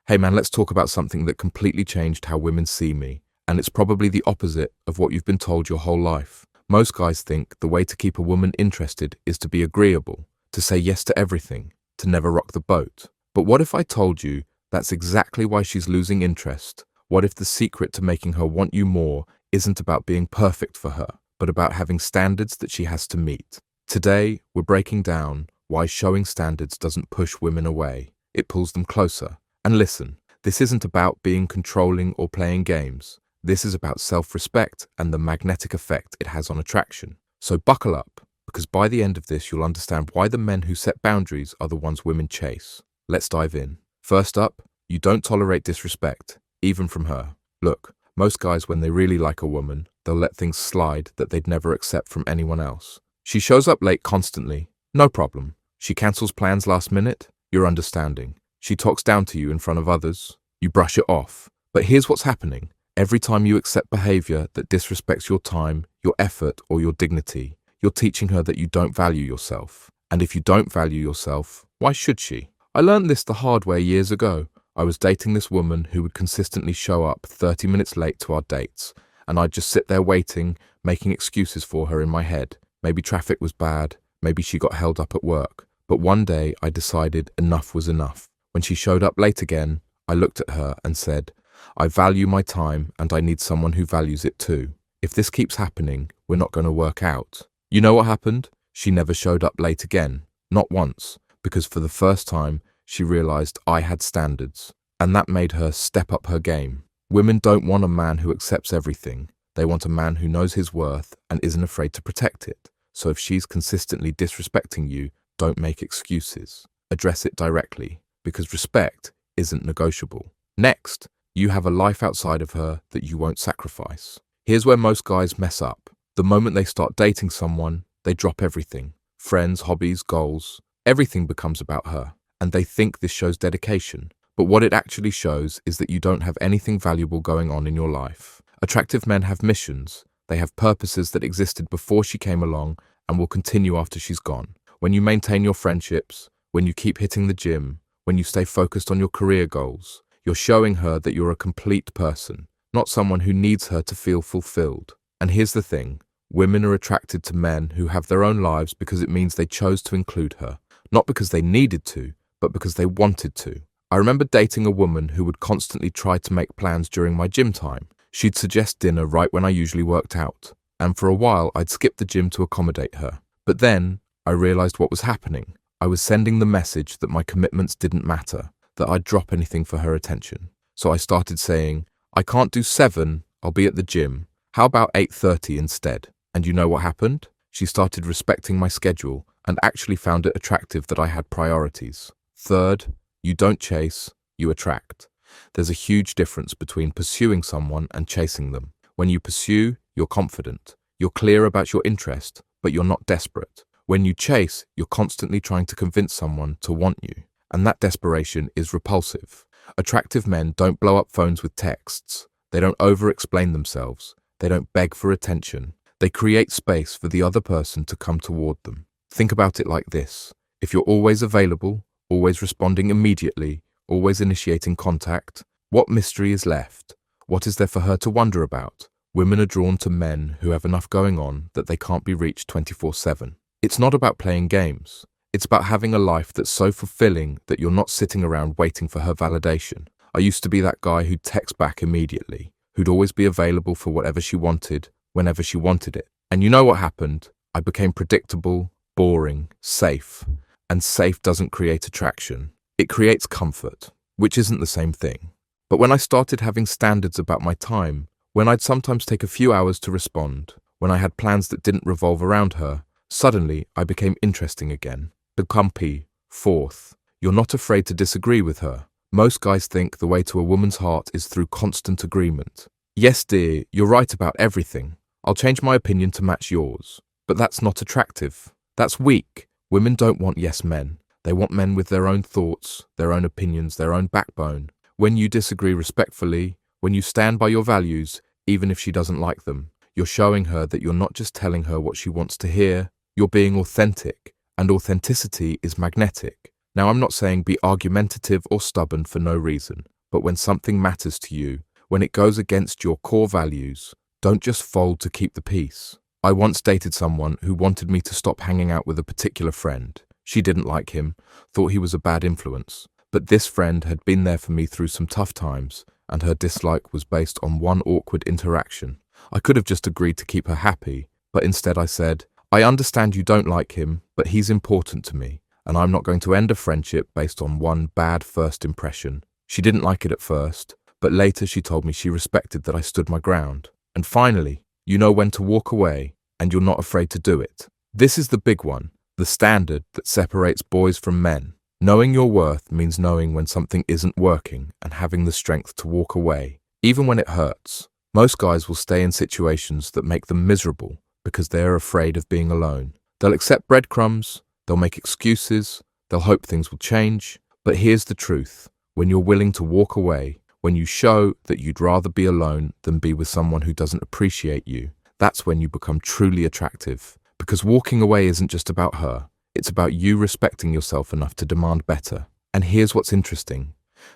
Hey man, let's talk about something that completely changed how women see me. And it's probably the opposite of what you've been told your whole life. Most guys think the way to keep a woman interested is to be agreeable, to say yes to everything, to never rock the boat. But what if I told you that's exactly why she's losing interest? What if the secret to making her want you more isn't about being perfect for her, but about having standards that she has to meet? Today, we're breaking down why showing standards doesn't push women away. It pulls them closer. And listen, this isn't about being controlling or playing games. This is about self-respect and the magnetic effect it has on attraction. So buckle up, because by the end of this, you'll understand why the men who set boundaries are the ones women chase. Let's dive in. First up, you don't tolerate disrespect, even from her. Look, most guys, when they really like a woman, they'll let things slide that they'd never accept from anyone else. She shows up late constantly. No problem. She cancels plans last minute. You're understanding. She talks down to you in front of others. You brush it off. But here's what's happening. Every time you accept behavior that disrespects your time, your effort, or your dignity, you're teaching her that you don't value yourself. And if you don't value yourself, why should she? I learned this the hard way years ago. I was dating this woman who would consistently show up 30 minutes late to our dates, and I'd just sit there waiting, making excuses for her in my head. Maybe traffic was bad, maybe she got held up at work. But one day I decided enough was enough. When she showed up late again, I looked at her and said, I value my time and I need someone who values it too. If this keeps happening, we're not going to work out. You know what happened? She never showed up late again. Not once. Because for the first time, she realized I had standards. And that made her step up her game. Women don't want a man who accepts everything. They want a man who knows his worth and isn't afraid to protect it. So if she's consistently disrespecting you, don't make excuses. Address it directly. Because respect isn't negotiable. Next, you have a life outside of her that you won't sacrifice. Here's where most guys mess up. The moment they start dating someone, they drop everything. Friends, hobbies, goals. Everything becomes about her. And they think this shows dedication. But what it actually shows is that you don't have anything valuable going on in your life. Attractive men have missions. They have purposes that existed before she came along and will continue after she's gone. When you maintain your friendships, when you keep hitting the gym, when you stay focused on your career goals, you're showing her that you're a complete person, not someone who needs her to feel fulfilled. And here's the thing, women are attracted to men who have their own lives because it means they chose to include her, not because they needed to, but because they wanted to. I remember dating a woman who would constantly try to make plans during my gym time. She'd suggest dinner right when I usually worked out, and for a while I'd skip the gym to accommodate her. But then I realized what was happening. I was sending the message that my commitments didn't matter, that I'd drop anything for her attention. So I started saying, I can't do 7, I'll be at the gym. How about 8:30 instead? And you know what happened? She started respecting my schedule and actually found it attractive that I had priorities. Third, you don't chase, you attract. There's a huge difference between pursuing someone and chasing them. When you pursue, you're confident. You're clear about your interest, but you're not desperate. When you chase, you're constantly trying to convince someone to want you. And that desperation is repulsive. Attractive men don't blow up phones with texts. They don't over-explain themselves. They don't beg for attention. They create space for the other person to come toward them. Think about it like this. If you're always available, always responding immediately, always initiating contact, what mystery is left? What is there for her to wonder about? Women are drawn to men who have enough going on that they can't be reached 24/7. It's not about playing games. It's about having a life that's so fulfilling that you're not sitting around waiting for her validation. I used to be that guy who'd text back immediately, who'd always be available for whatever she wanted, whenever she wanted it. And you know what happened? I became predictable, boring, safe. And safe doesn't create attraction. It creates comfort, which isn't the same thing. But when I started having standards about my time, when I'd sometimes take a few hours to respond, when I had plans that didn't revolve around her, suddenly I became interesting again. The compy. Fourth, you're not afraid to disagree with her. Most guys think the way to a woman's heart is through constant agreement. Yes, dear, you're right about everything. I'll change my opinion to match yours. But that's not attractive. That's weak. Women don't want yes men. They want men with their own thoughts, their own opinions, their own backbone. When you disagree respectfully, when you stand by your values, even if she doesn't like them, you're showing her that you're not just telling her what she wants to hear, you're being authentic, and authenticity is magnetic. Now, I'm not saying be argumentative or stubborn for no reason. But when something matters to you, when it goes against your core values, don't just fold to keep the peace. I once dated someone who wanted me to stop hanging out with a particular friend. She didn't like him, thought he was a bad influence. But this friend had been there for me through some tough times, and her dislike was based on one awkward interaction. I could have just agreed to keep her happy, but instead I said, I understand you don't like him, but he's important to me, and I'm not going to end a friendship based on one bad first impression. She didn't like it at first, but later she told me she respected that I stood my ground. And finally, you know when to walk away, and you're not afraid to do it. This is the big one, the standard that separates boys from men. Knowing your worth means knowing when something isn't working and having the strength to walk away, even when it hurts. Most guys will stay in situations that make them miserable because they are afraid of being alone. They'll accept breadcrumbs, they'll make excuses, they'll hope things will change. But here's the truth. When you're willing to walk away, when you show that you'd rather be alone than be with someone who doesn't appreciate you, that's when you become truly attractive. Because walking away isn't just about her. It's about you respecting yourself enough to demand better. And here's what's interesting.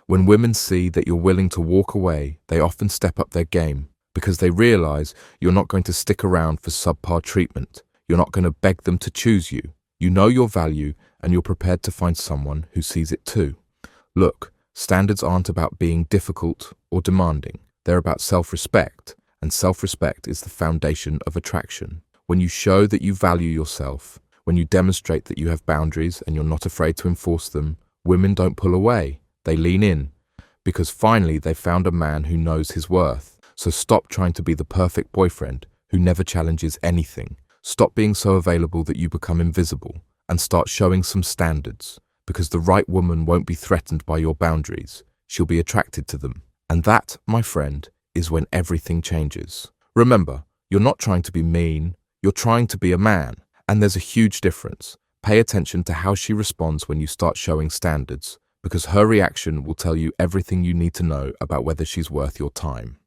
When women see that you're willing to walk away, they often step up their game because they realize you're not going to stick around for subpar treatment. You're not going to beg them to choose you. You know your value and you're prepared to find someone who sees it too. Look, standards aren't about being difficult or demanding. They're about self-respect, and self-respect is the foundation of attraction. When you show that you value yourself, when you demonstrate that you have boundaries and you're not afraid to enforce them, women don't pull away, they lean in. Because finally they've found a man who knows his worth. So stop trying to be the perfect boyfriend who never challenges anything. Stop being so available that you become invisible, and start showing some standards. Because the right woman won't be threatened by your boundaries. She'll be attracted to them. And that, my friend, is when everything changes. Remember, you're not trying to be mean, you're trying to be a man. And there's a huge difference. Pay attention to how she responds when you start showing standards, because her reaction will tell you everything you need to know about whether she's worth your time.